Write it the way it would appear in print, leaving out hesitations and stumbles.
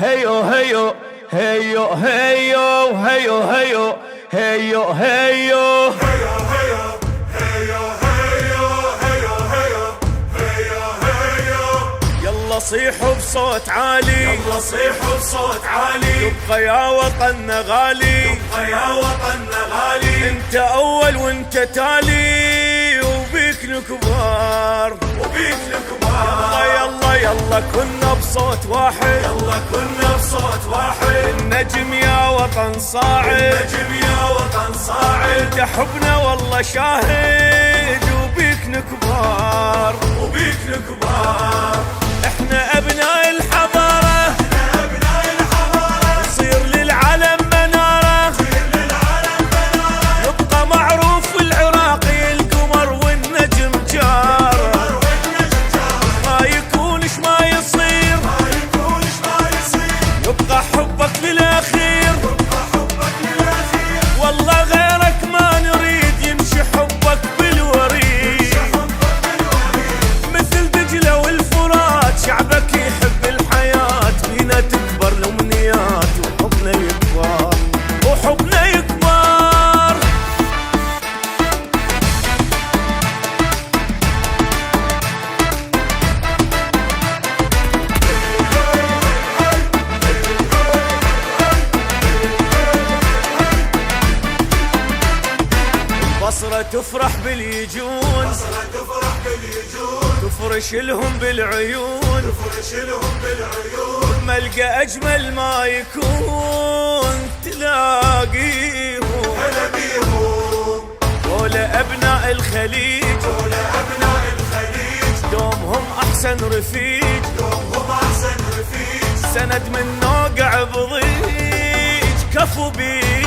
هيو هيو هيو هيو هيو هيو هيو هيو يلا صيحوا بصوت عالي، يلا صيحوا بصوت عالي، يبقى يا وطننا غالي، يبقى يا وطننا غالي. انت اول وانت تالي وبيك الكبار، وبيك الكبار. يلا يلا كنا بصوت واحد، يلا كنا بصوت واحد. النجم يا وطن صاعد، النجم يا وطن صاعد. تحبنا والله شاهد وبيك الكبار، وبيك الكبار. احنا ابناء الحضارة، احنا ابناء الحضارة. نصير للعالم منارة، نصير للعالم منارة. يبقى معروف العراقي القمر والنجم جار، والنجم جار. ما يكونش ما يصير، ما يكونش ما يصير. يبقى حبك للأخير، يبقى حبك للأخير. والله غيرك ما نريد، يمشي حبك بالوريد، حبك بالوريد. مثل دجلة والفرات، شعبك يحب الحياة، فينا تكبر الأمنيات وحبنا يكبر، وحبنا يكبر. البصرة تفرح باليجون، بصرة تفرح باليجون. تفرش لهم بالعيون، تفرش لهم بالعيون. ملقى أجمل ما يكون تلاقيهم، هلا بيهم. ولا أبناء الخليج، ولا أبناء الخليج. دومهم أحسن رفيج، دومهم أحسن رفيج. سند من نوقع بضيج، كفو بيه